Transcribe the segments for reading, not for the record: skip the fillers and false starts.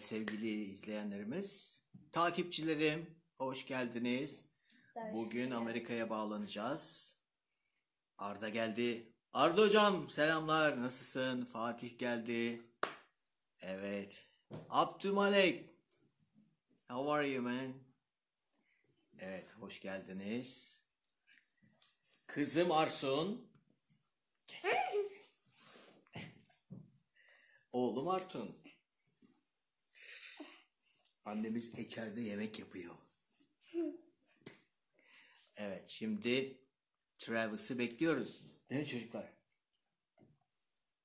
sevgili izleyenlerimiz, takipçilerim, hoş geldiniz. Bugün Amerika'ya bağlanacağız. Arda geldi. Arda hocam selamlar, nasılsın? Fatih geldi. Evet. Abdülmalek. How are you man? Evet, hoş geldiniz. Kızım Arsun. Oğlum Artun. Annemiz içeride yemek yapıyor. Evet, şimdi Travis'i bekliyoruz. Değil mi çocuklar?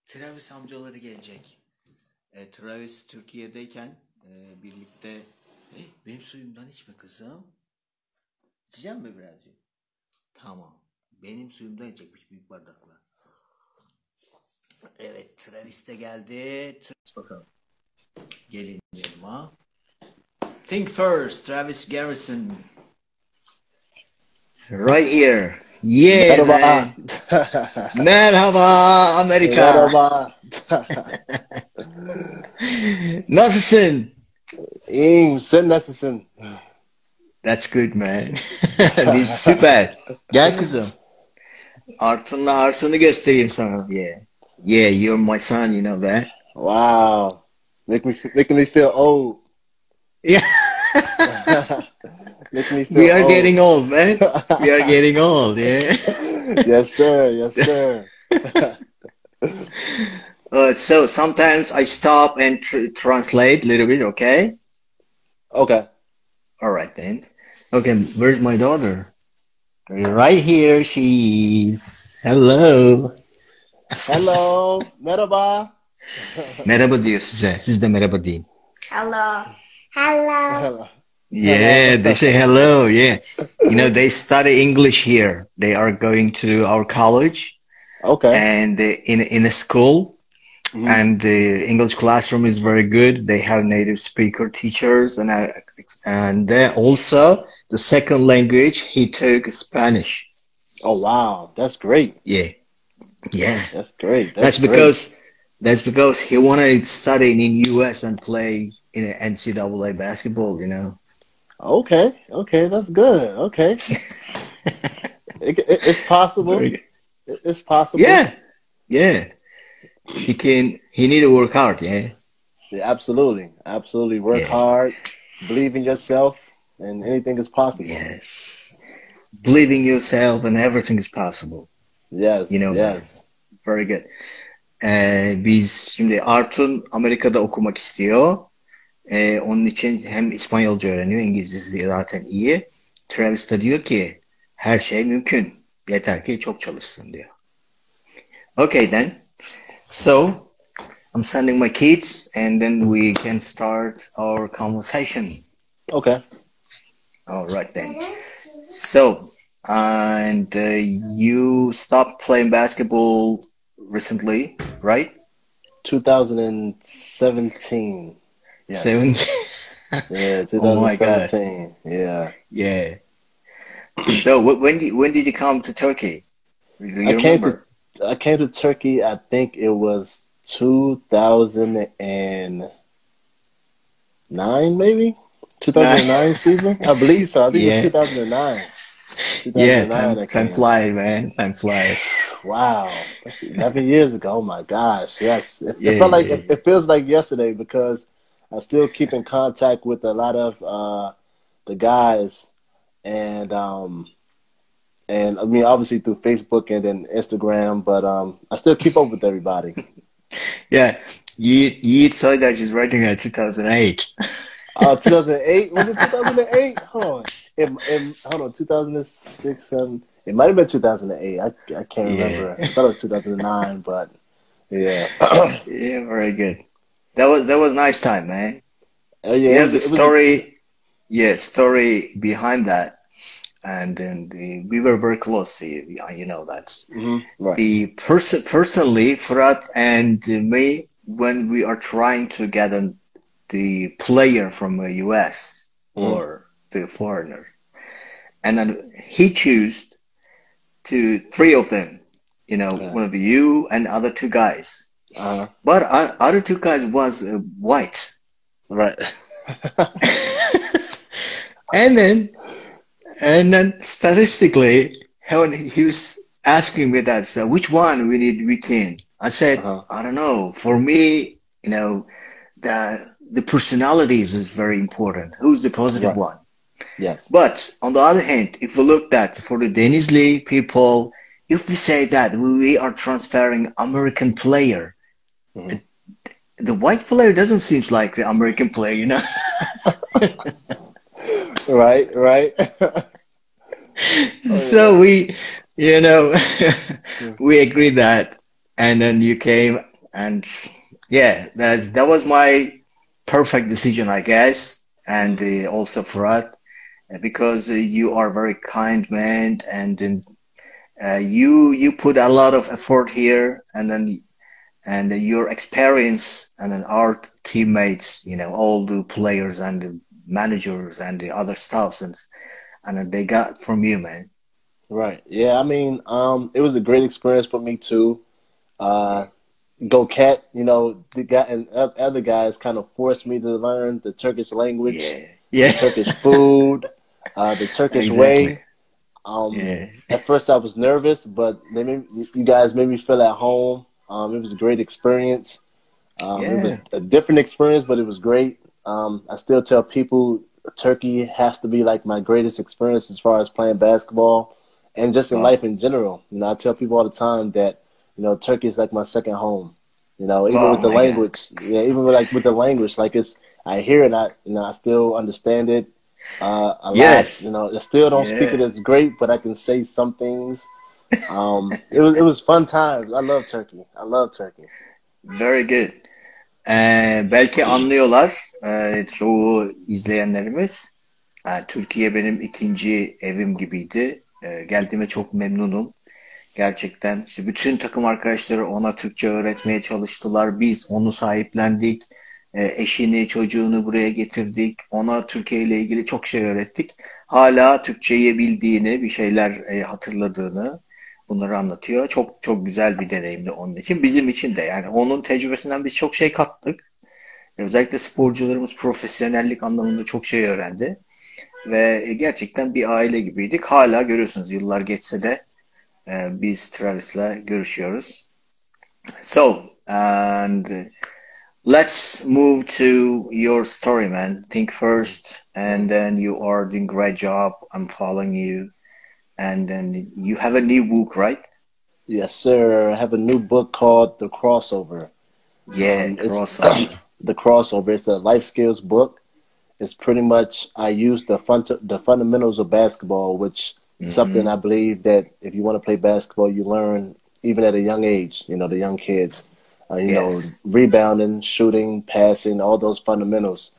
Travis amcaları gelecek. Travis Türkiye'deyken birlikte... benim suyumdan içme kızım. İçeceğim mi birazcık? Tamam. Benim suyumdan içecekmiş büyük bardakla. Evet, Travis de geldi. Bakalım. Gelin yanıma. Think first, Travis Garrison. Right here. Yeah. Merhaba. Merhaba Amerika. Merhaba. Nasılsın? İyiyim, sen nasılsın? That's good man. Biz süper. Gel kızım. Artun'la Arsun'u göstereyim sana. Yeah. Yeah, you're my son, you know that. Wow. Making me feel old. Yeah. Making me feel We are old. getting old, man. We are getting old, yeah. Yes, sir. Yes, sir. So sometimes I stop and translate a little bit, okay? Okay. All right then. Okay, where's my daughter? Right here she is. Hello. Hello. Merhaba. Merhaba diyor size. Siz de merhaba deyin. Hello. Hello. Hello. Yeah, they say hello. Yeah. You know, they study English here. They are going to our college Okay. and in a school. Mhm. And the English classroom is very good. They have native speaker teachers and also the second language he took Spanish. Oh, wow. That's great. Yeah. Yeah. That's great. That's because he wanted to study in US and play in NCAA basketball, you know. Okay. Okay. That's good. Okay. It's possible. It's possible. Yeah. Yeah. He need to work hard, yeah. Yeah, absolutely. Absolutely. Work hard, believe in yourself, and anything is possible. Yes. Believe in yourself and everything is possible. Yes. You know, yes. Very good. Biz şimdi Artun Amerika'da okumak istiyor. Onun için hem İspanyolca öğreniyor, İngilizcesi zaten iyi. Travis de diyor ki her şey mümkün. Yeter ki çok çalışsın diyor. Okay then. So I'm sending my kids and then we can start our conversation. Okay. All right then. So, and you stopped playing basketball recently, right? 2017. Yes. 17. Yeah, 2017. Oh my God. Yeah. Yeah. So when did you come to Turkey? Do you remember? I came to Turkey. I think it was 2009, maybe 2009 season. I believe so. I think it was 2009. 2009. Time flies, man. Time flies. Wow, that's 11 years ago. Oh my gosh, yes. It feels like yesterday because I still keep in contact with a lot of the guys, and I mean obviously through Facebook and then Instagram, but I still keep up with everybody. Yeah, Yiğit Soydaş is writing at 2008. 2008? Was it 2008? Hold on, 2006. It might have been 2008. I can't remember. I thought it was 2009, but yeah. Yeah, very good. That was nice time, man. Oh yeah, you know the story. Story behind that, and then we were very close. You know that. Right. The personally, Fırat and me, when we are trying to get the player from the US or the foreigner, and then he chose three of them. You know, one of you and other two guys. But other two guys was white. Right. And then statistically, he was asking me that, so which one we can. I said, I don't know. For me, you know, the personalities is very important. Who's the positive one? Yes. But on the other hand, if we look at for the Denizli people, if we say that we are transferring American player, the white player doesn't seem like the American player, you know? Right. So we, you know, we agreed that, and then you came, and yeah, that was my perfect decision, I guess, and also Fırat, because you are very kind man, and then you put a lot of effort here, and your experience, and then our teammates, you know, all the players and the managers and the other staffs, and they got from you, man. Right. Yeah, I mean, it was a great experience for me too. Go Cat, you know, the guy and other guys kind of forced me to learn the Turkish language, the Turkish food, the Turkish way. At first I was nervous, but you guys made me feel at home. It was a great experience. It was a different experience, but it was great. I still tell people Turkey has to be like my greatest experience as far as playing basketball and just in life in general. You know, I tell people all the time that, you know, Turkey is like my second home. You know, even with the language. God. Yeah, even with the language, like I hear it, I still understand it a lot. You know, I still don't speak it as great, but I can say some things. It was fun times. I love Turkey. Very good. Belki anlıyorlar çoğu izleyenlerimiz. Türkiye benim ikinci evim gibiydi. Geldiğime çok memnunum. Gerçekten işte bütün takım arkadaşları ona Türkçe öğretmeye çalıştılar. Biz onu sahiplendik. Eşini, çocuğunu buraya getirdik. Ona Türkiye ile ilgili çok şey öğrettik. Hala Türkçeyi bildiğini, bir şeyler hatırladığını bunları anlatıyor. Çok çok güzel bir deneyimdi onun için. Bizim için de yani onun tecrübesinden biz çok şey kattık. Özellikle sporcularımız profesyonellik anlamında çok şey öğrendi. Ve gerçekten bir aile gibiydik. Hala görüyorsunuz yıllar geçse de biz Travis'le görüşüyoruz. So, and let's move to your story, man. Think first, and then you are doing a great job. I'm following you. And then you have a new book, right? Yes, sir. I have a new book called The Crossover. Crossover. The Crossover. It's a life skills book. It's pretty much, I use the fundamentals of basketball, which is something I believe that if you want to play basketball, you learn even at a young age, you know, the young kids, you know, rebounding, shooting, passing, all those fundamentals.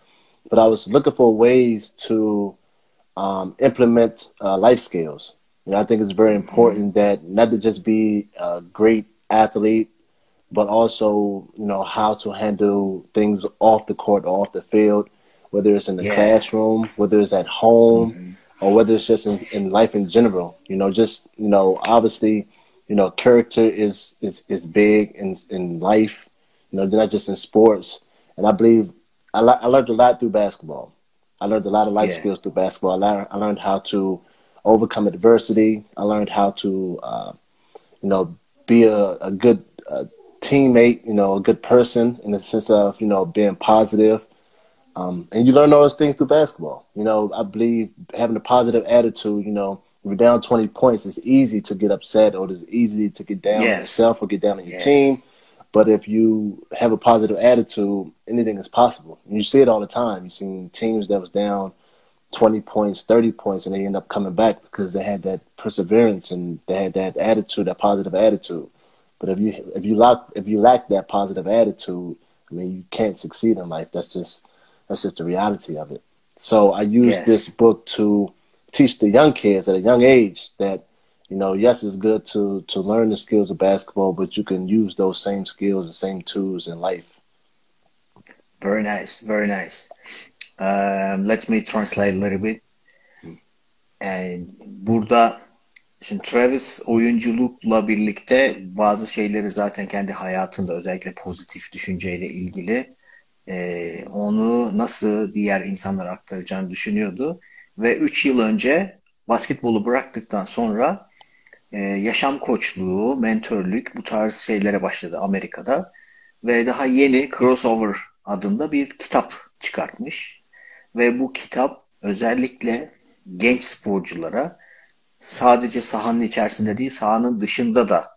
But I was looking for ways to implement life skills. You know, I think it's very important that not to just be a great athlete, but also, you know, how to handle things off the court or off the field, whether it's in the classroom, whether it's at home, or whether it's just in life in general. You know, just, you know, obviously, you know, character is big in life, you know, not just in sports. And I believe I learned a lot through basketball. I learned a lot of life skills through basketball. I learned how to overcome adversity. I learned how to, you know, be a good teammate, you know, a good person in the sense of, you know, being positive. And you learn all those things through basketball. You know, I believe having a positive attitude, you know, if you're down 20 points, it's easy to get upset or it's easy to get down on yourself or get down on your team. But if you have a positive attitude, anything is possible. And you see it all the time. You've seen teams that was down 20 points, 30 points, and they end up coming back because they had that perseverance and they had that attitude, that positive attitude. But if you lack that positive attitude, I mean, you can't succeed in life. That's just the reality of it. So I use this book to teach the young kids at a young age that, you know, yes, it's good to learn the skills of basketball, but you can use those same skills, the same tools in life. Very nice, very nice. Let me translate a little bit. Burada şimdi Travis oyunculukla birlikte bazı şeyleri zaten kendi hayatında özellikle pozitif düşünceyle ilgili onu nasıl diğer insanlara aktaracağını düşünüyordu. Ve 3 yıl önce basketbolu bıraktıktan sonra yaşam koçluğu, mentörlük bu tarz şeylere başladı Amerika'da. Ve daha yeni Crossover adında bir kitap çıkartmış. Ve bu kitap özellikle genç sporculara sadece sahanın içerisinde değil, sahanın dışında da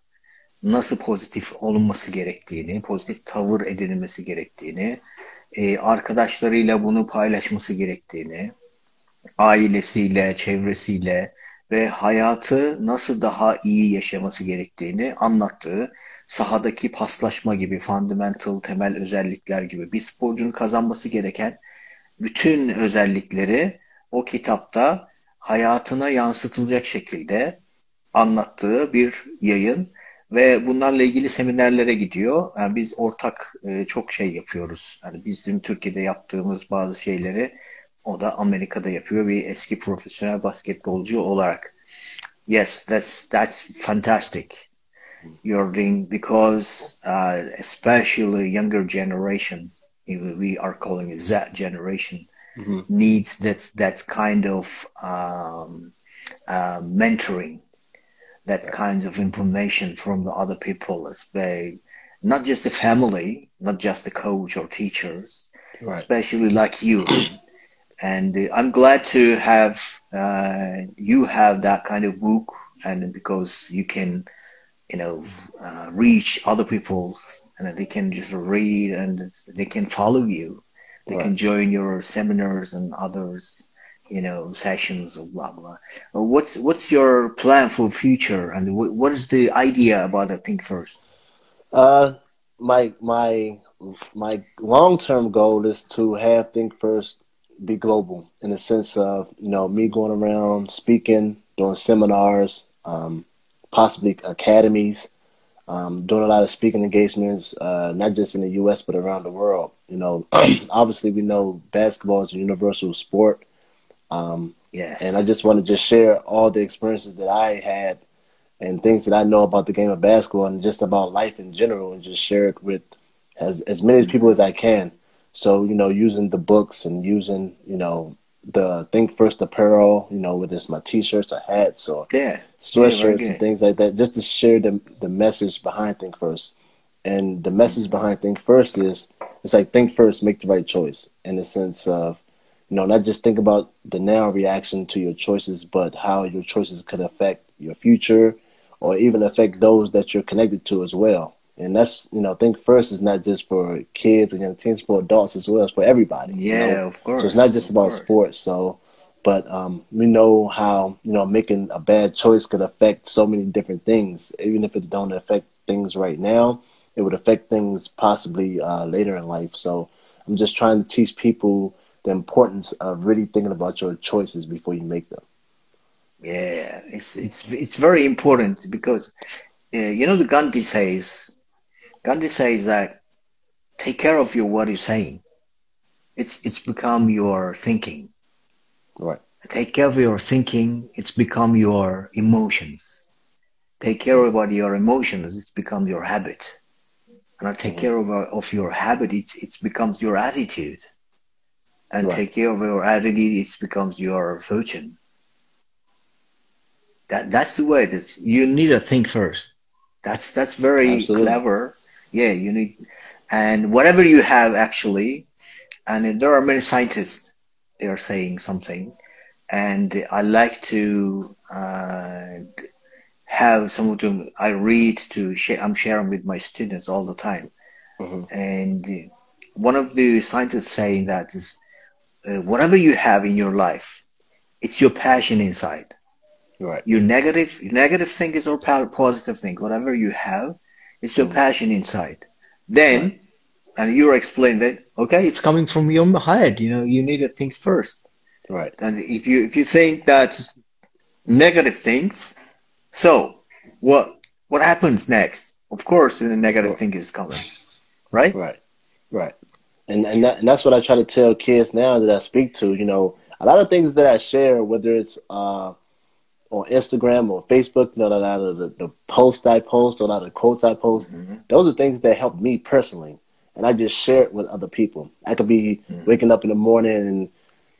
nasıl pozitif olunması gerektiğini, pozitif tavır edinilmesi gerektiğini, arkadaşlarıyla bunu paylaşması gerektiğini, ailesiyle, çevresiyle ve hayatı nasıl daha iyi yaşaması gerektiğini anlattığı, sahadaki paslaşma gibi, fundamental, temel özellikler gibi bir sporcunun kazanması gereken bütün özellikleri o kitapta hayatına yansıtılacak şekilde anlattığı bir yayın ve bunlarla ilgili seminerlere gidiyor. Yani biz ortak çok şey yapıyoruz. Yani bizim Türkiye'de yaptığımız bazı şeyleri o da Amerika'da yapıyor bir eski profesyonel basketbolcu olarak. Yes, that's fantastic. You're doing because especially younger generation, we are calling it Z generation, needs that kind of mentoring, that kind of information from the other people. Not just the family, not just the coach or teachers, especially like you. And I'm glad to have you have that kind of book, and because you can, reach other people, and they can just read and they can follow you. They can join your seminars and others, sessions, blah blah. What's your plan for future, and what is the idea about the Think First? My long-term goal is to have Think First be global, in the sense of, me going around speaking, doing seminars, possibly academies, doing a lot of speaking engagements, not just in the U.S. but around the world. Obviously we know basketball is a universal sport. Yes. And I just want to just share all the experiences that I had and things that I know about the game of basketball and just about life in general, and just share it with as many people as I can. So, using the books and using, the Think First apparel, whether it's my T-shirts or hats or sweatshirts and things like that, just to share the message behind Think First. And the message behind Think First is, it's like, think first, make the right choice, in the sense of, not just think about the now reaction to your choices, but how your choices could affect your future or even affect those that you're connected to as well. And that's, Think First is not just for kids and young teens, for adults as well as for everybody. Yeah, of course. So it's not just about sports. So, but we know how, making a bad choice could affect so many different things. Even if it don't affect things right now, it would affect things possibly later in life. So I'm just trying to teach people the importance of really thinking about your choices before you make them. Yeah, it's very important, because the Gandhi says that take care of what you're saying. It's become your thinking. Right. Take care of your thinking. It's become your emotions. Take care about your emotions. It's become your habit. And take care of your habit. It becomes your attitude. And take care of your attitude. It becomes your fortune. That's the way. You need to think first. That's very clever. Yeah, you need, and whatever you have actually, and there are many scientists, they are saying something, and I like to have some of them. I read to share. I'm sharing with my students all the time, and one of the scientists saying that is, whatever you have in your life, it's your passion inside. Right. Your negative thing is or positive thing. Whatever you have, it's your passion inside. Then, and you explained that, okay, it's coming from your head. You need to think first. Right. And if you think that negative things, so what happens next? Of course, the negative thing is coming, right? Right. And that's what I try to tell kids now that I speak to. A lot of things that I share, whether it's on Instagram or Facebook, a lot of the posts I post, a lot of the quotes I post, those are things that help me personally. and I just share it with other people. I could be waking up in the morning and,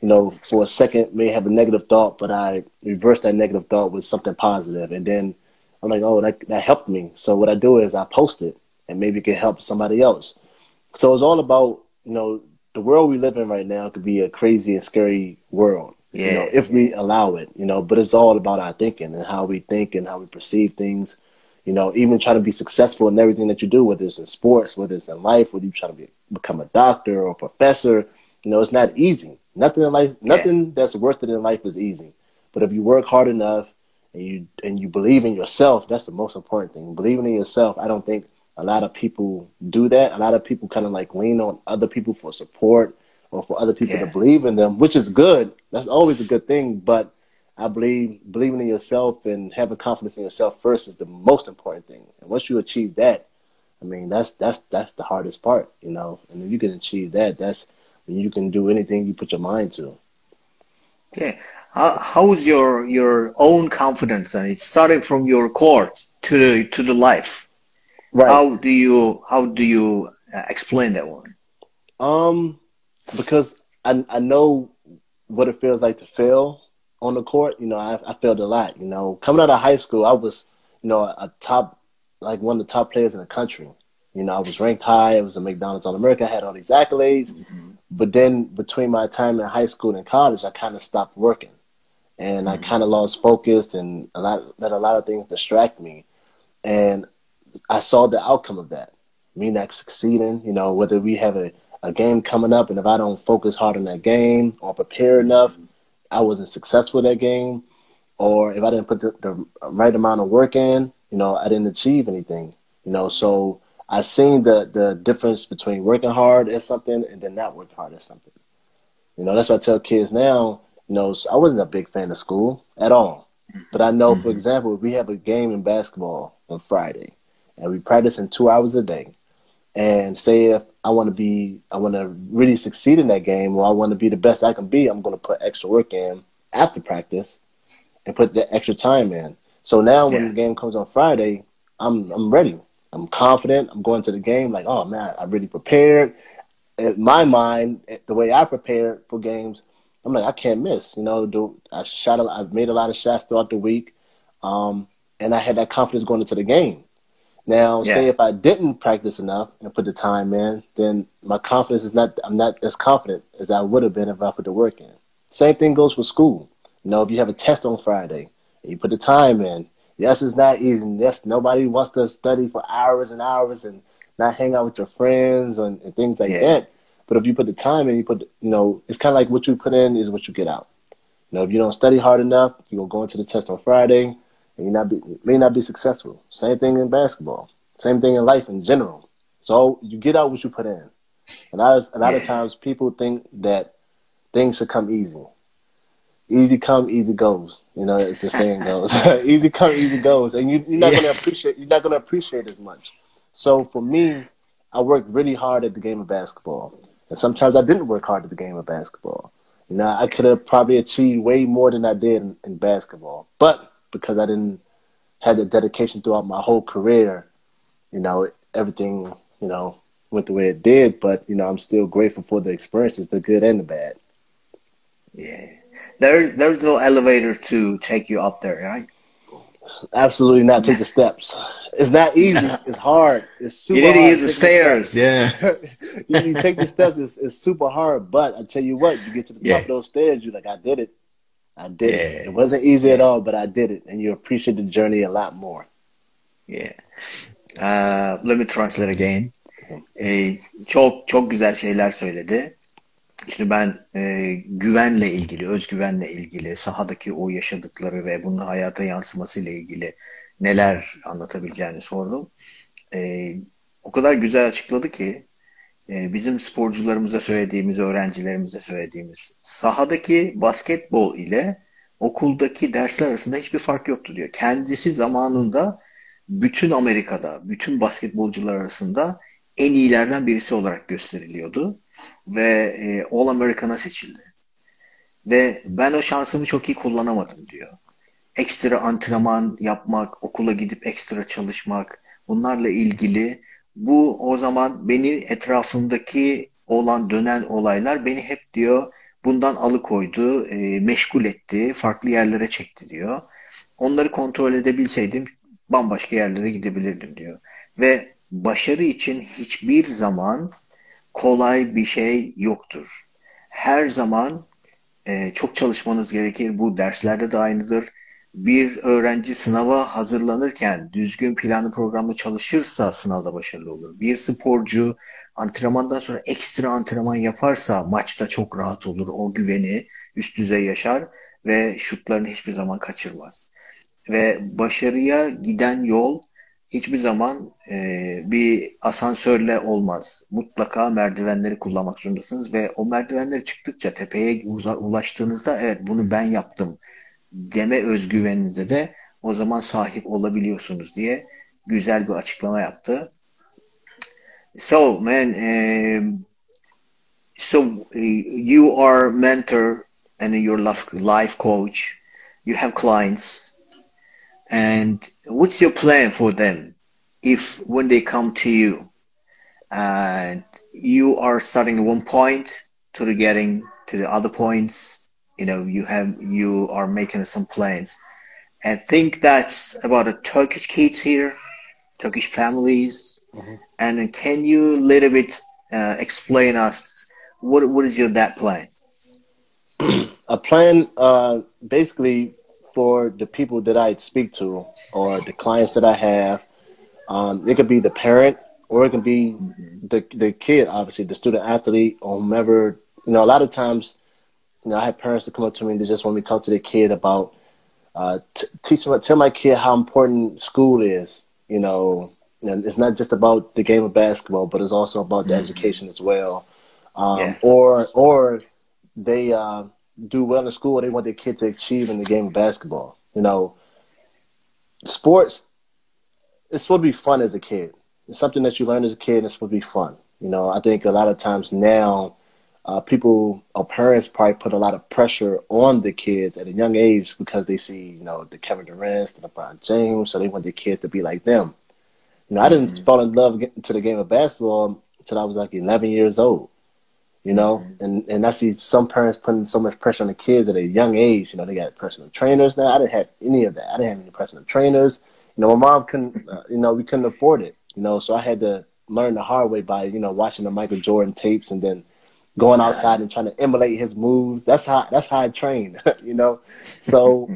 you know, for a second may have a negative thought, but I reverse that negative thought with something positive, and then I'm like, oh, that helped me. So what I do is I post it, and maybe it can help somebody else. So it's all about, you know, the world we live in right now could be a crazy and scary world, you know, if we allow it, you know, but it's all about our thinking and how we think and how we perceive things, you know, even trying to be successful in everything that you do, whether it's in sports, whether it's in life, whether you try to become a doctor or a professor, you know, it's not easy. Nothing in life, nothing that's worth it in life is easy. But if you work hard enough and you believe in yourself, that's the most important thing. Believing in yourself, I don't think a lot of people do that. A lot of people kind of like lean on other people for support or for other people to believe in them, which is good. That's always a good thing. But I believe believing in yourself and having confidence in yourself first is the most important thing. And once you achieve that, I mean, that's the hardest part, you know. And if you can achieve that, that's when you can do anything you put your mind to. Yeah. How's your own confidence? And it's starting from your court to the life. Right. How do you explain that one? Because I know what it feels like to fail on the court. You know, I failed a lot. You know, coming out of high school, I was, you know, one of the top players in the country. You know, I was ranked high. I was a McDonald's All America. I had all these accolades. But then between my time in high school and college, I kind of stopped working, and I kind of lost focus and let a lot of things distract me. And I saw the outcome of that. Me not succeeding, you know, whether we have a game coming up, and if I don't focus hard on that game or prepare enough, I wasn't successful in that game. Or if I didn't put the right amount of work in, you know, I didn't achieve anything. You know, so I seen the difference between working hard at something and then not working hard at something. You know, that's what I tell kids now. You know, I wasn't a big fan of school at all. But I know, for example, if we have a game in basketball on Friday and we practice in 2 hours a day, and say if I want to really succeed in that game, or I want to be the best I can be, I'm going to put extra work in after practice and put the extra time in. So now when the game comes on Friday, I'm ready. I'm confident. I'm going to the game like, oh, man, I really prepared. In my mind, the way I prepared for games, I'm like, I can't miss. You know, I've made a lot of shots throughout the week, and I had that confidence going into the game. Now, say if I didn't practice enough and put the time in, then my confidence I'm not as confident as I would have been if I put the work in. Same thing goes for school. You know, if you have a test on Friday and you put the time in, yes, it's not easy. Yes, nobody wants to study for hours and hours and not hang out with your friends and things like that. But if you put the time in, you know, it's kind of like what you put in is what you get out. You know, if you don't study hard enough, you're going to go into the test on Friday and you may not be successful. Same thing in basketball. Same thing in life in general. So you get out what you put in. And a lot of times people think that things should come easy. Easy come, easy goes. You know, it's the saying goes. Easy come, easy goes. And you're not going to appreciate as much. So for me, I worked really hard at the game of basketball. And sometimes I didn't work hard at the game of basketball. You know, I could have probably achieved way more than I did in basketball. But because I didn't have the dedication throughout my whole career, you know, everything, you know, went the way it did. But, you know, I'm still grateful for the experiences, the good and the bad. Yeah. There's no elevator to take you up there, right? Absolutely not. Take the steps. It's not easy. It's hard. It's super hard. You need to use the stairs. Yeah. You take the steps. It's super hard. But I tell you what, you get to the top of those stairs, you're like, I did it. I did it. It wasn't easy at all, but I did it. And you appreciate the journey a lot more. Yeah. Let me translate again. Çok güzel şeyler söyledi. Şimdi ben güvenle ilgili, özgüvenle ilgili, sahadaki o yaşadıkları ve bunun hayata yansımasıyla ilgili neler anlatabileceğini sordum. O kadar güzel açıkladı ki bizim sporcularımıza söylediğimiz, öğrencilerimize söylediğimiz sahadaki basketbol ile okuldaki dersler arasında hiçbir fark yoktu diyor. Kendisi zamanında bütün Amerika'da, bütün basketbolcular arasında en iyilerden birisi olarak gösteriliyordu. Ve All American'a seçildi. Ve ben o şansımı çok iyi kullanamadım diyor. Ekstra antrenman yapmak, okula gidip ekstra çalışmak, bunlarla ilgili Bu o zaman beni etrafımdaki olan dönen olaylar beni hep diyor bundan alıkoydu, meşgul etti, farklı yerlere çekti diyor. Onları kontrol edebilseydim bambaşka yerlere gidebilirdim diyor. Ve başarı için hiçbir zaman kolay bir şey yoktur. Her zaman çok çalışmanız gerekir. Bu derslerde de aynıdır. Bir öğrenci sınava hazırlanırken düzgün planlı programlı çalışırsa sınavda başarılı olur. Bir sporcu antrenmandan sonra ekstra antrenman yaparsa maçta çok rahat olur. O güveni üst düzey yaşar ve şutlarını hiçbir zaman kaçırmaz. Ve başarıya giden yol hiçbir zaman bir asansörle olmaz. Mutlaka merdivenleri kullanmak zorundasınız ve o merdivenleri çıktıkça tepeye ulaştığınızda evet bunu ben yaptım deme özgüveninize de o zaman sahip olabiliyorsunuz diye güzel bir açıklama yaptı. So man, you are mentor and your life coach. You have clients. And what's your plan for them if when they come to you and you are starting at one point to getting to the other points, you are making some plans. I think that's about the Turkish kids here, Turkish families. Mm-hmm. And can you a little bit explain us what is your that plan? A plan, basically, for the people that I speak to or the clients that I have, it could be the parent or it can be the kid, obviously, the student athlete or whomever. A lot of times, I have parents that come up to me and they just want me to talk to their kid about, tell my kid how important school is. And it's not just about the game of basketball, but it's also about the education as well. Or they do well in school, they want their kid to achieve in the game of basketball. Sports, it's supposed to be fun as a kid. It's something that you learn as a kid and it's supposed to be fun. I think a lot of times now, people or parents probably put a lot of pressure on the kids at a young age because they see, the Kevin Durant, the LeBron James, so they want their kids to be like them. I didn't fall in love into the game of basketball until I was like 11 years old. And I see some parents putting so much pressure on the kids at a young age. They got personal trainers now. I didn't have any of that. I didn't have any personal trainers. My mom couldn't, we couldn't afford it. So I had to learn the hard way by, watching the Michael Jordan tapes and then going outside and trying to emulate his moves. That's how I trained, So,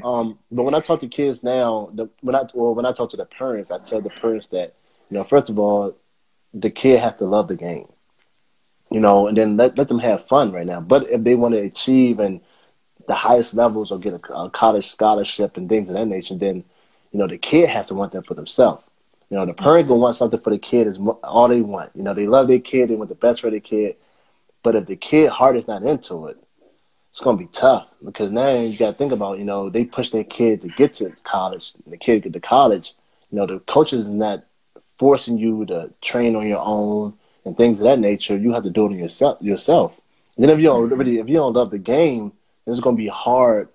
but when I talk to kids now, when I talk to the parents, I tell the parents that, first of all, the kid has to love the game. And then let them have fun right now. But if they want to achieve in the highest levels or get a college scholarship and things of that nature, then, the kid has to want that for themselves. The parent gonna want something for the kid is all they want. They love their kid, they want the best for their kid. But if the kid heart is not into it, it's gonna be tough because now you gotta think about, they push their kid to get to college. And the kid get to college, the coaches is not forcing you to train on your own and things of that nature. You have to do it yourself. And then if you don't love the game, then it's gonna be hard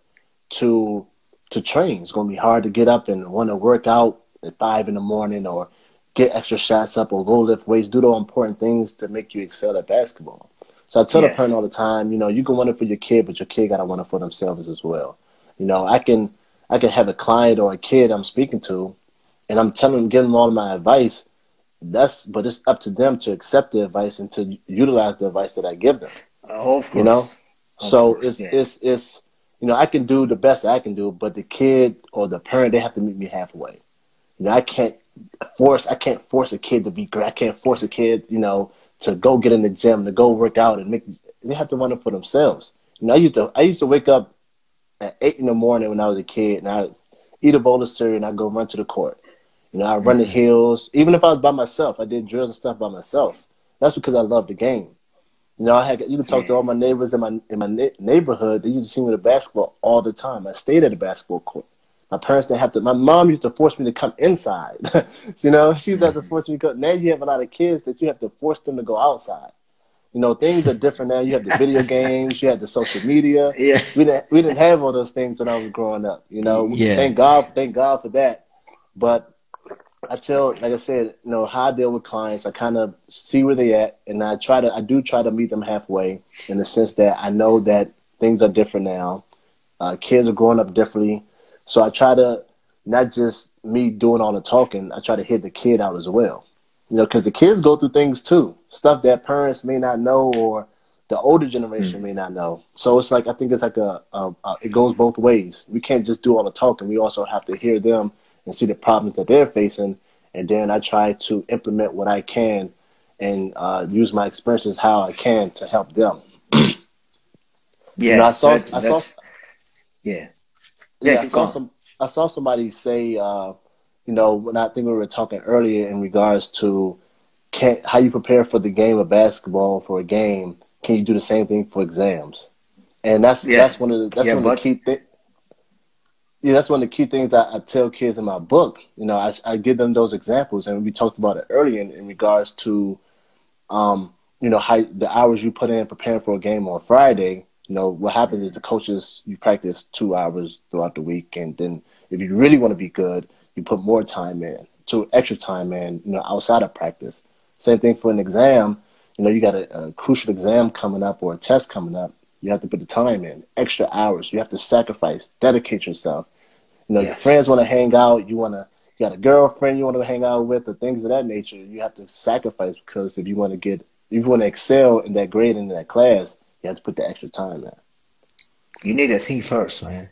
to train. It's gonna be hard to get up and want to work out at 5 a.m. or get extra shots up or go lift weights, do the important things to make you excel at basketball. So I tell the parent all the time, you can want it for your kid, but your kid gotta want it for themselves as well. I can have a client or a kid I'm speaking to, and I'm giving them all of my advice. But it's up to them to accept the advice and to utilize the advice that I give them. Of course. It's I can do the best I can do, but the kid or the parent, they have to meet me halfway. I can't force a kid to be great. I can't force a kid, to go get in the gym, to go work out and they have to run it for themselves. I used to wake up at 8 a.m. when I was a kid and I eat a bowl of cereal and I go run to the court. I run the hills. Even if I was by myself, I did drills and stuff by myself. That's because I love the game. You can talk to all my neighbors in my neighborhood. They used to see me with a basketball all the time. I stayed at a basketball court. My mom used to force me to come inside. She used to have to force me to come. Now you have a lot of kids that you have to force them to go outside. Things are different now. You have the video games, you have the social media. Yeah. We didn't have all those things when I was growing up. Thank God for that. But I tell, like I said, how I deal with clients, I kind of see where they at, and I do try to meet them halfway in the sense that I know that things are different now. Kids are growing up differently. So I try to, not just me doing all the talking, I try to hear the kid out as well. Because the kids go through things too, stuff that parents may not know or the older generation may not know. So it's like, I think it's like it goes both ways. We can't just do all the talking. We also have to hear them and see the problems that they're facing. And then I try to implement what I can and use my experiences how I can to help them. Yeah, I saw somebody say, when I think we were talking earlier in regards to how you prepare for the game of basketball for a game. Can you do the same thing for exams? And that's one of the key things. Yeah, that's one of the key things I tell kids in my book. I give them those examples, and we talked about it earlier in regards to, how the hours you put in preparing for a game on Friday. What happens is the coaches, you practice 2 hours throughout the week, and then if you really want to be good, you put more time in, extra time in, outside of practice. Same thing for an exam. You got a crucial exam coming up or a test coming up. You have to put the time in, extra hours. You have to sacrifice, dedicate yourself. Your friends want to hang out. You got a girlfriend you want to hang out with, or things of that nature. You have to sacrifice because if you want to excel in that grade and in that class, you have to put the extra time in. You need to think first, man.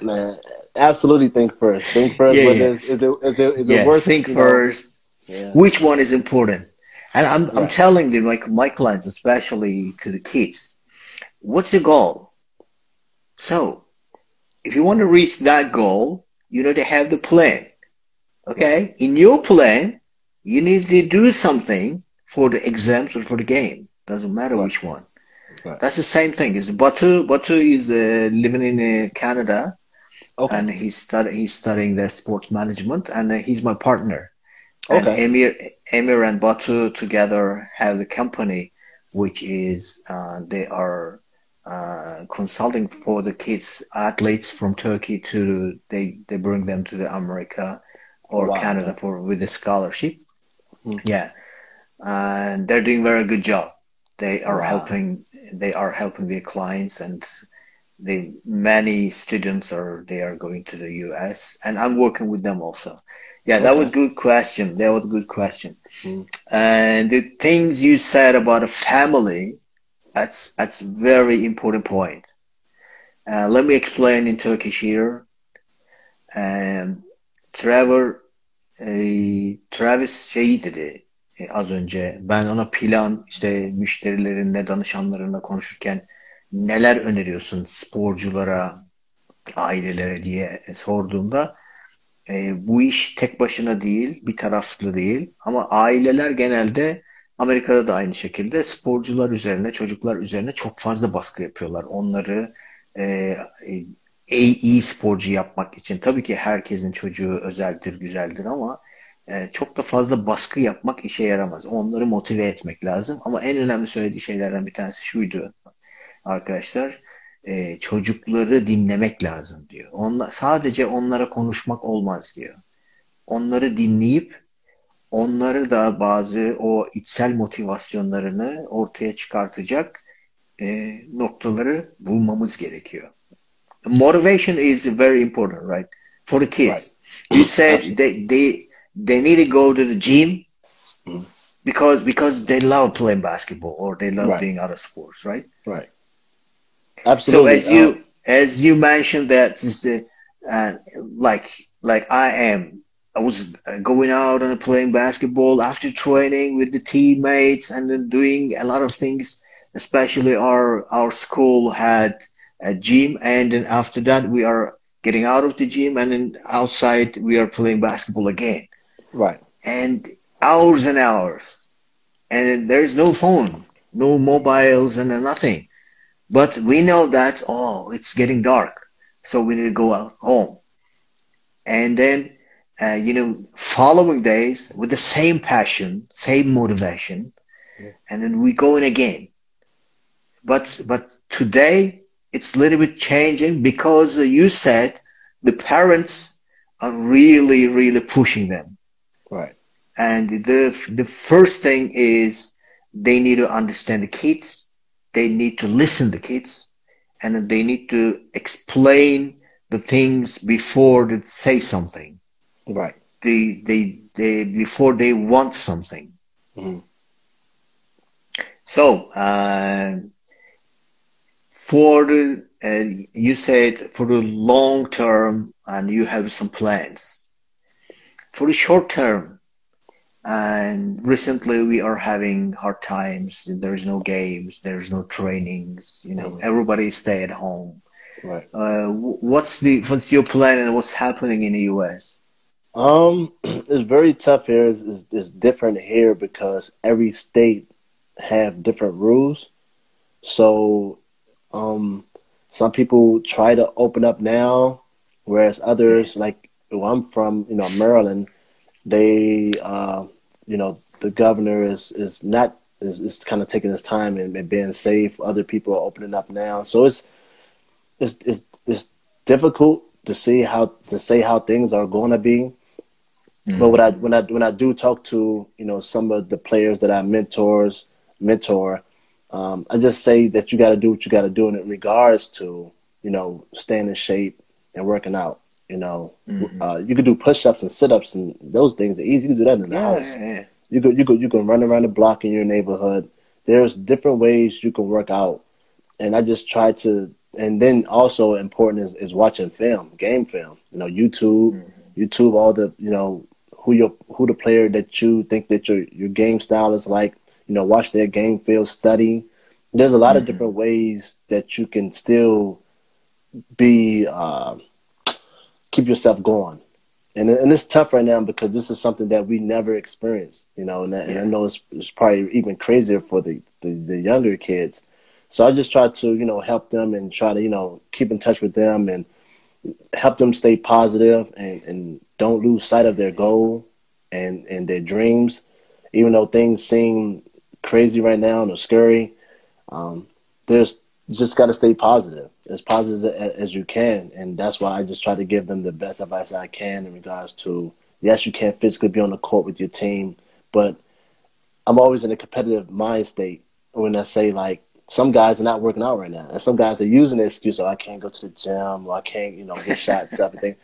Man, absolutely think first. Think first. Is it worth? Think first. Yeah. Which one is important? And I'm telling them, like my clients, especially to the kids, what's your goal? So, if you want to reach that goal, you need to have the plan. Okay? In your plan, you need to do something for the exams or for the game. Doesn't matter which one. Right. That's the same thing. Is Batu is living in Canada, and he's studying their sports management, and he's my partner. Okay. And Emir and Batu together have a company, which is they are consulting for the kids, athletes from Turkey they bring them to the America or Canada with a scholarship. Yeah, and they're doing a very good job. They are helping their clients, and many students are going to the US, and I'm working with them also. Yeah, that was a good question. And the things you said about a family, that's very important point. Let me explain in Turkish here. Travis şey dedi az önce. Ben ona plan, işte müşterilerinle, danışanlarınla konuşurken neler öneriyorsun sporculara, ailelere diye sorduğumda bu iş tek başına değil, bir taraflı değil. Ama aileler genelde, Amerika'da da aynı şekilde, sporcular üzerine, çocuklar üzerine çok fazla baskı yapıyorlar. Onları iyi sporcu yapmak için. Tabii ki herkesin çocuğu özeldir, güzeldir ama çok da fazla baskı yapmak işe yaramaz. Onları motive etmek lazım. Ama en önemli söylediği şeylerden bir tanesi şuydu arkadaşlar. Çocukları dinlemek lazım diyor. Sadece onlara konuşmak olmaz diyor. Onları dinleyip onları da bazı o içsel motivasyonlarını ortaya çıkartacak noktaları bulmamız gerekiyor. Motivation is very important, right? For the kids. Right. You said they need to go to the gym because they love playing basketball or they love doing other sports, right? Right. Absolutely. So as you mentioned that, like I was going out and playing basketball after training with the teammates and then doing a lot of things. Especially our school had a gym, and then after that we are getting out of the gym, and then outside we are playing basketball again. Right. And hours and hours, and there's no phone, no mobiles, and nothing. But we know that, it's getting dark, so we need to go out home. And then, following days with the same passion, same motivation, and then we go in again. But today, it's a little bit changing because you said the parents are really, really pushing them. Right. And the first thing is they need to understand the kids. They need to listen to the kids, and they need to explain the things before they say something. Right. They before they want something. Mm-hmm. So for the you said for the long term, and you have some plans for the short term. And recently we are having hard times. There is no games, there is no trainings. You know, everybody stay at home. Right. What's your plan and what's happening in the U.S.? It's very tough here. It's different here because every state have different rules. So, some people try to open up now, whereas others, like where I'm from, Maryland, they, the governor is kind of taking his time and being safe. Other people are opening up now, so it's difficult to say how things are going to be. Mm-hmm. But when I do talk to some of the players that I mentor, I just say that you got to do what you got to do in regards to staying in shape and working out. You could do push-ups and sit-ups and those things are easy. You can do that in the house. Yeah. You can run around the block in your neighborhood. There's different ways you can work out, and I just try to. And then also important is watching game film. YouTube, all the who the player that you think that your game style is like. Watch their game film, study. There's a lot of different ways that you can still be. Keep yourself going, and it's tough right now because this is something that we never experienced, and I know it's probably even crazier for the younger kids. So I just try to help them and try to keep in touch with them and help them stay positive and don't lose sight of their goal and their dreams, even though things seem crazy right now and scary. There's just got to stay positive, as positive as you can. And that's why I just try to give them the best advice I can in regards to, yes, you can't physically be on the court with your team, but I'm always in a competitive mind state when I say, like, some guys are not working out right now. And some guys are using the excuse, I can't go to the gym or I can't, get shots, everything.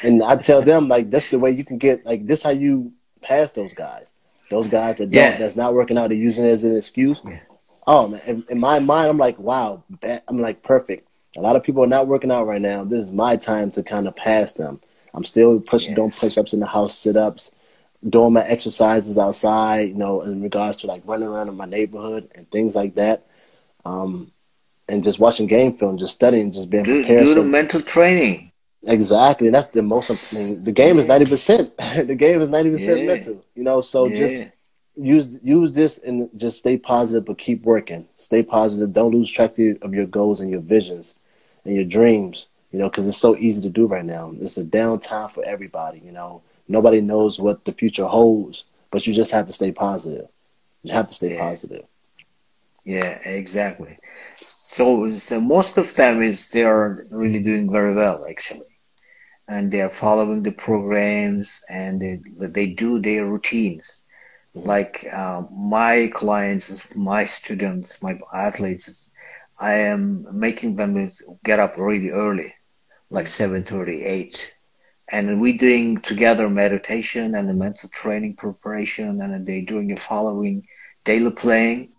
And I tell them, like, that's the way you can get, like, this how you pass those guys. Those guys that's not working out, they're using it as an excuse. Yeah. Oh, man, in my mind, I'm like, wow, I'm like, perfect. A lot of people are not working out right now. This is my time to kind of pass them. I'm still doing push-ups in the house, sit-ups, doing my exercises outside, in regards to, like, running around in my neighborhood and things like that. And just watching game film, just studying, just being prepared. Do the mental training. Exactly. That's the most important. The game is 90%. The game is 90% mental, so just use this and just stay positive, but keep working. Stay positive. Don't lose track of your goals and your visions and your dreams, because it's so easy to do right now. It's a downtime for everybody, Nobody knows what the future holds, but you just have to stay positive. You have to stay positive. Yeah, exactly. So most of them they are really doing very well, actually. And they are following the programs and they do their routines. Like my clients, my students, my athletes, I am making them get up really early, like 7:30, 8. And we doing together meditation and the mental training preparation, and they doing the following daily playing.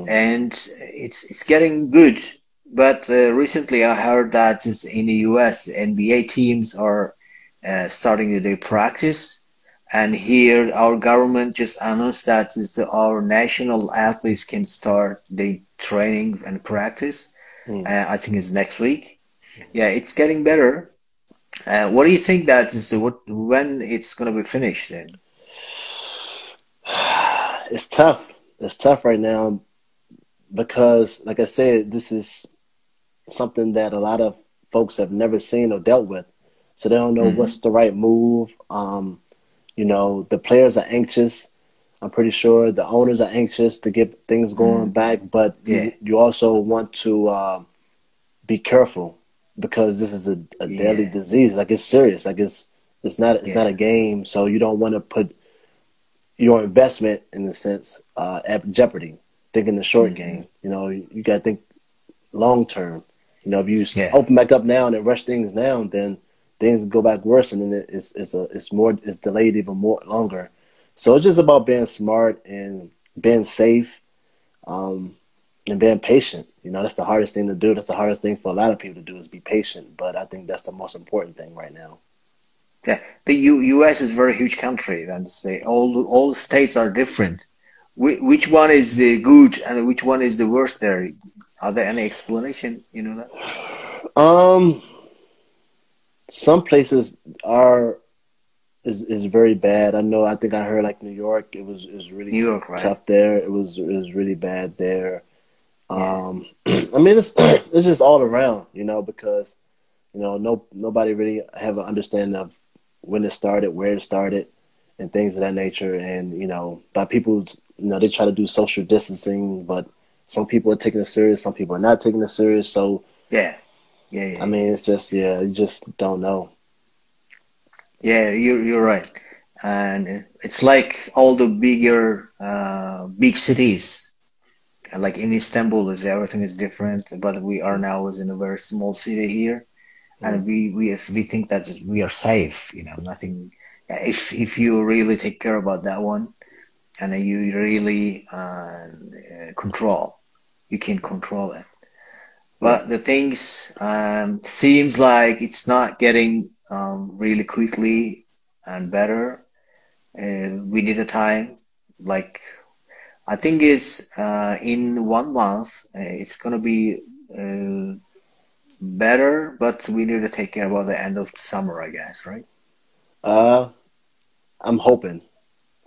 And it's getting good. But recently I heard that in the U.S., NBA teams are starting their practice. And here, our government just announced that our national athletes can start their training and practice. I think it's next week. Yeah, it's getting better. What do you think when it's going to be finished then? It's tough. It's tough right now because, like I said, this is something that a lot of folks have never seen or dealt with. So they don't know what's the right move. The players are anxious. I'm pretty sure the owners are anxious to get things going back, but you also want to be careful because this is a deadly disease. Like, it's serious. Like, it's not a game, so you don't want to put your investment, in a sense, at jeopardy. Thinking the short game. You know, you got to think long term. You know, if you open back up now and then rush things down, then things go back worse, and then it's delayed even more longer. So it's just about being smart and being safe, and being patient. You know, that's the hardest thing to do. That's the hardest thing for a lot of people to do, is be patient. But I think that's the most important thing right now. Yeah, the U.S. is a very huge country, and say all states are different. Which one is the good and which one is the worst there? Are there any explanation? You know that? Some places is very bad. I think I heard like New York. It was really New York, right? Tough there. It was really bad there. I mean, it's just all around, you know, because you know nobody really have an understanding of when it started, where it started, and things of that nature. And you know, by people, you know, they try to do social distancing, but some people are taking it serious, some people are not taking it serious. So yeah. I mean, it's just you just don't know. Yeah, you're right, and it's like all the big cities, like in Istanbul, everything is different. But we are now in a very small city here, and we think that we are safe. You know, nothing. If you really take care about that one, and you really control, you can control it. But the things seems like it's not getting really quickly and better. We need a time. Like I think is in 1 month it's gonna be better, but we need to take care about the end of the summer, I guess, right? I'm hoping.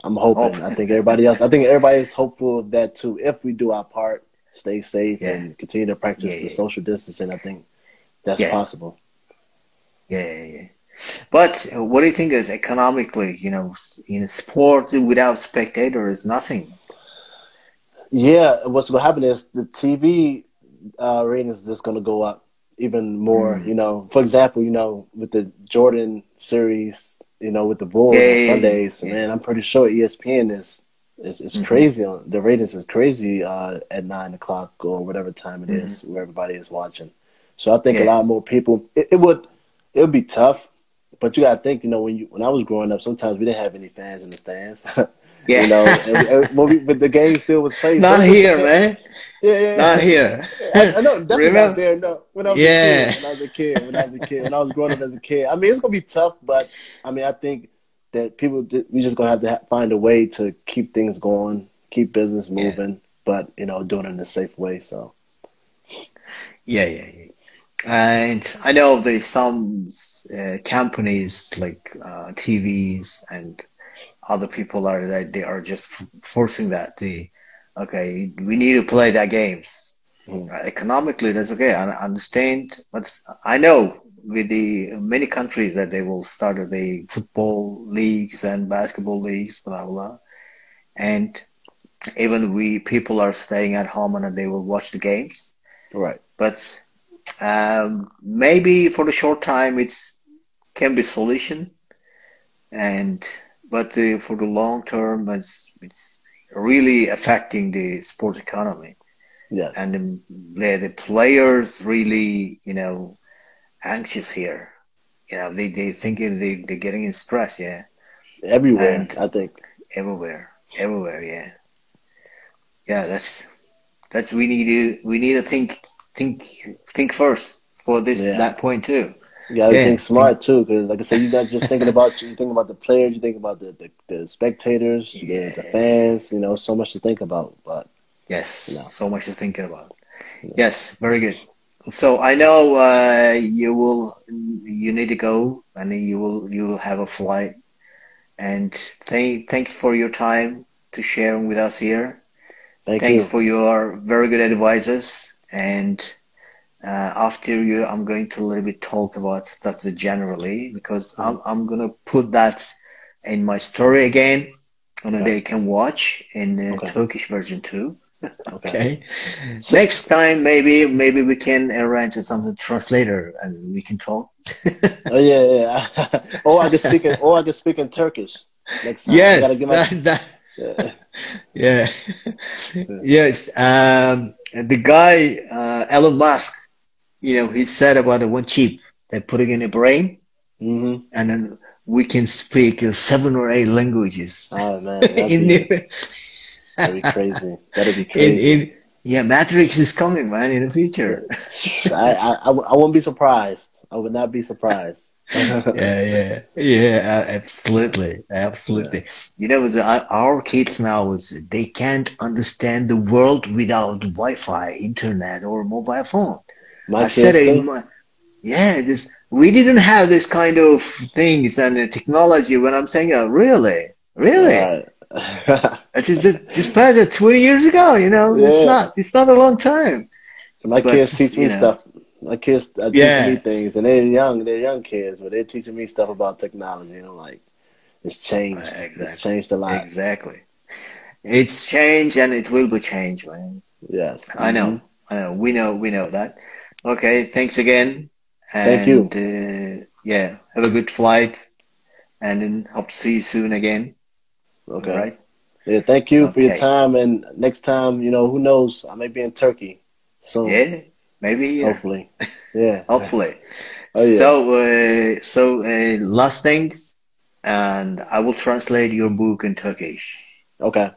I think everybody else. I think everybody is hopeful of that too. If we do our part, stay safe and continue to practice the social distancing, I think that's possible. Yeah. But what do you think is economically, you know, in sports without spectators is nothing? Yeah, what's going to happen is the TV ratings is just going to go up even more. You know, for example, you know, with the Jordan series, you know, with the Bulls on Sundays, man, I'm pretty sure ESPN is crazy. The ratings is crazy at 9 o'clock or whatever time it is where everybody is watching. So I think a lot more people. It would be tough, but you got to think. You know, when I was growing up, sometimes we didn't have any fans in the stands. You know, but the game still was played. Not here, man. Yeah. Not here. I know, definitely not there. No, when I was a kid, when I was growing up as a kid. I mean, it's gonna be tough, but I mean, I think that we just gonna have to find a way to keep things going, keep business moving, but you know, doing it in a safe way. So, yeah. And I know there's some companies like TVs and other people they are just forcing that we need to play that games. Economically, that's okay. I understand, but I know with the many countries that they will start the football leagues and basketball leagues, blah blah, and even people are staying at home and they will watch the games. Right. But maybe for the short time can be solution, but for the long term, it's really affecting the sports economy. Yes. And the players really, you know, anxious here. You know, they thinking they're getting in stress. Yeah. Everywhere, and I think. Everywhere. Yeah. Yeah. That's we need to think first for that point too. You gotta think smart too, because like I said, you're not just thinking about the players, you think about the spectators, the fans. You know, so much to think about. But so much to think about. Yes, very good. So I know you need to go, and you will have a flight. And thanks for your time to sharing with us here. Thanks for your very good advices. And after I'm going to a little bit talk about stuff generally, because I'm gonna put that in my story again, and they can watch in the Turkish version too. Okay. So, next time, maybe we can arrange something translator and we can talk. Yeah. Or I can speak in Turkish next time. Yes, Yeah. Yes. The guy, Elon Musk, he said about the one chip they put it in the brain, Mm-hmm. and then we can speak 7 or 8 languages. Oh man, In the, that'd be crazy. That'd be in crazy. yeah, Matrix is coming, man, in the future. I wouldn't be surprised. I would not be surprised. Yeah, absolutely, absolutely. Our kids now they can't understand the world without Wi-Fi, internet, or mobile phone. My I said kids it in too. my Yeah, we didn't have this kind of things and technology when I'm saying, really, really. Right. It's just passed 20 years ago, Yeah. it's not a long time. My But, kids teach me stuff. My kids are teaching me yeah, things, and they're young. They're young kids, but they're teaching me stuff about technology. And I'm like, it's changed. It's exactly, changed a lot. exactly. It's changed and it will be changed, man. Yes. I Mm-hmm. know, I know, we know that. Okay, thanks again. Thank And, you. yeah, have a good flight and then hope to see you soon again. All Okay. right. Yeah. Thank you for your Okay. time. And next time, who knows? I may be in Turkey soon. Yeah, maybe here. Hopefully. Yeah. Hopefully. Oh yeah. So, last things, and I will translate your book in Turkish. Okay.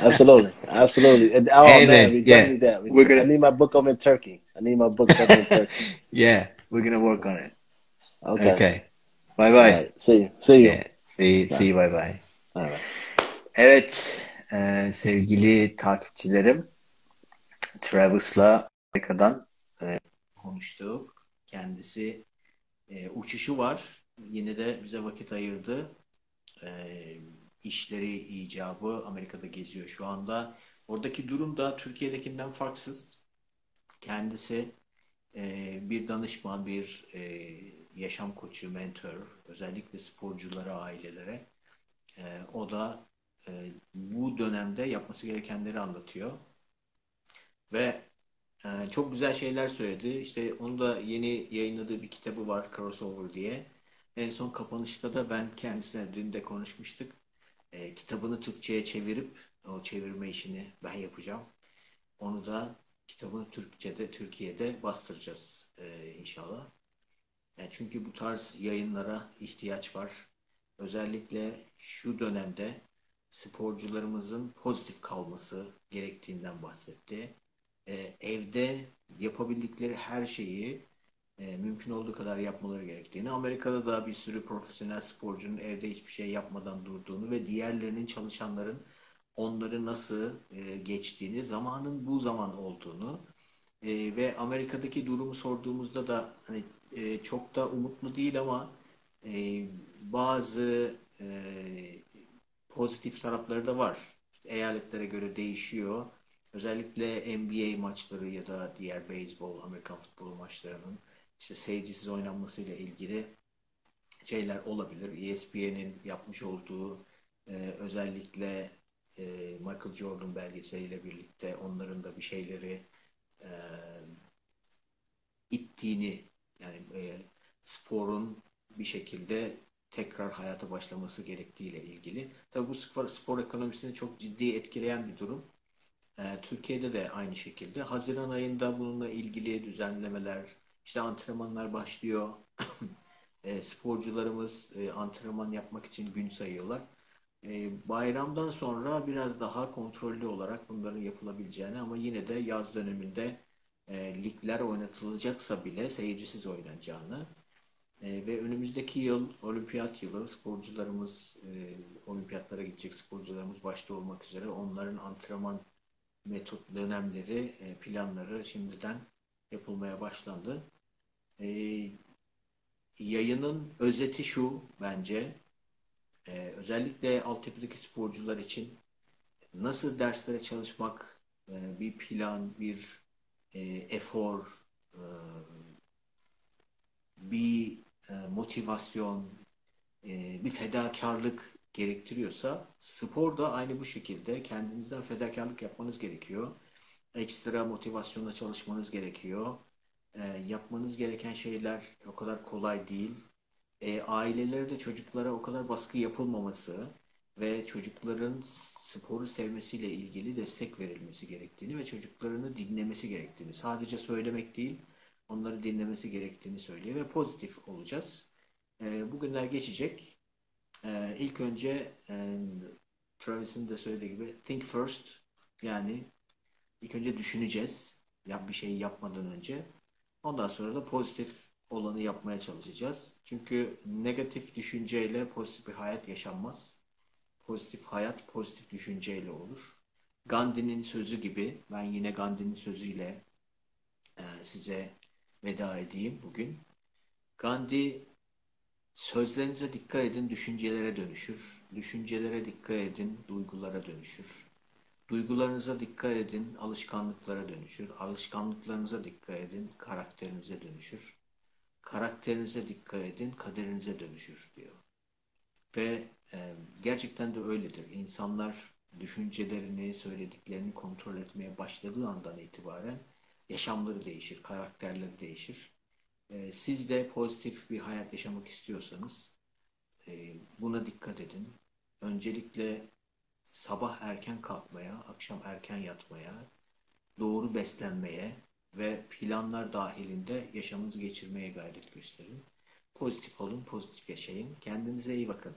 Absolutely. Absolutely. And, oh And man, then, we yeah, definitely that. we're I gonna, need my book over in Turkey. I need my books over in Turkey. yeah, we're gonna work on it. Okay. Okay. Bye All bye. right. See you. See you. Yeah, see Bye. you, bye bye. All right. Evet, sevgili takipçilerim, Travis'la Amerika'dan konuştuk. Kendisi uçuşu var. Yine de bize vakit ayırdı. İşleri icabı Amerika'da geziyor şu anda. Oradaki durum da Türkiye'dekinden farksız. Kendisi bir danışman, bir yaşam koçu, mentor, özellikle sporculara, ailelere. O da bu dönemde yapması gerekenleri anlatıyor. Ve çok güzel şeyler söyledi. İşte onu da yeni yayınladığı bir kitabı var, Crossover diye. En son kapanışta da ben kendisine dün de konuşmuştuk. Kitabını Türkçe'ye çevirip o çevirme işini ben yapacağım. Onu da kitabını Türkiye'de bastıracağız inşallah. Çünkü bu tarz yayınlara ihtiyaç var. Özellikle şu dönemde sporcularımızın pozitif kalması gerektiğinden bahsetti. Evde yapabildikleri her şeyi mümkün olduğu kadar yapmaları gerektiğini, Amerika'da da bir sürü profesyonel sporcunun evde hiçbir şey yapmadan durduğunu ve diğerlerinin, çalışanların onları nasıl geçtiğini, zamanın bu zaman olduğunu ve Amerika'daki durumu sorduğumuzda da hani çok da umutlu değil ama bazı pozitif tarafları da var. İşte eyaletlere göre değişiyor. Özellikle NBA maçları ya da diğer beyzbol, Amerikan futbolu maçlarının işte seyircisiz oynanmasıyla ilgili şeyler olabilir. ESPN'in yapmış olduğu özellikle Michael Jordan belgeseliyle birlikte onların da bir şeyleri e, ittiğini, yani sporun bir şekilde tekrar hayata başlaması gerektiğiyle ilgili. Tabii bu spor ekonomisini çok ciddi etkileyen bir durum. Türkiye'de de aynı şekilde. Haziran ayında bununla ilgili düzenlemeler, işte antrenmanlar başlıyor. Sporcularımız antrenman yapmak için gün sayıyorlar. Bayramdan sonra biraz daha kontrollü olarak bunların yapılabileceğini, ama yine de yaz döneminde ligler oynatılacaksa bile seyircisiz oynanacağını ve önümüzdeki yıl olimpiyat yılı, sporcularımız olimpiyatlara gidecek sporcularımız başta olmak üzere onların antrenman metot dönemleri, planları şimdiden yapılmaya başlandı. Yayının özeti şu bence, özellikle altyapıdaki sporcular için nasıl derslere çalışmak, bir plan, bir efor, bir motivasyon, bir fedakarlık gerektiriyorsa, spor da aynı bu şekilde kendinizden fedakarlık yapmanız gerekiyor. Ekstra motivasyonla çalışmanız gerekiyor. Yapmanız gereken şeyler o kadar kolay değil. Ailelere de çocuklara o kadar baskı yapılmaması, ve çocukların sporu sevmesiyle ilgili destek verilmesi gerektiğini ve çocuklarını dinlemesi gerektiğini, sadece söylemek değil, onları dinlemesi gerektiğini söylüyor ve pozitif olacağız. Bu günler geçecek. İlk önce Travis'in de söylediği gibi think first, yani ilk önce düşüneceğiz bir şey yapmadan önce. Ondan sonra da pozitif olanı yapmaya çalışacağız. Çünkü negatif düşünceyle pozitif bir hayat yaşanmaz. Pozitif hayat pozitif düşünceyle olur. Gandhi'nin sözü gibi, ben yine Gandhi'nin sözüyle size veda edeyim bugün. Gandhi, sözlerinize dikkat edin, düşüncelere dönüşür. Düşüncelere dikkat edin, duygulara dönüşür. Duygularınıza dikkat edin, alışkanlıklara dönüşür. Alışkanlıklarınıza dikkat edin, karakterinize dönüşür. Karakterinize dikkat edin, kaderinize dönüşür diyor. Ve gerçekten de öyledir. İnsanlar düşüncelerini, söylediklerini kontrol etmeye başladığı andan itibaren yaşamları değişir, karakterleri değişir. Siz de pozitif bir hayat yaşamak istiyorsanız buna dikkat edin. Öncelikle sabah erken kalkmaya, akşam erken yatmaya, doğru beslenmeye ve planlar dahilinde yaşamınızı geçirmeye gayret gösterin. Pozitif olun, pozitif yaşayın. Kendinize iyi bakın.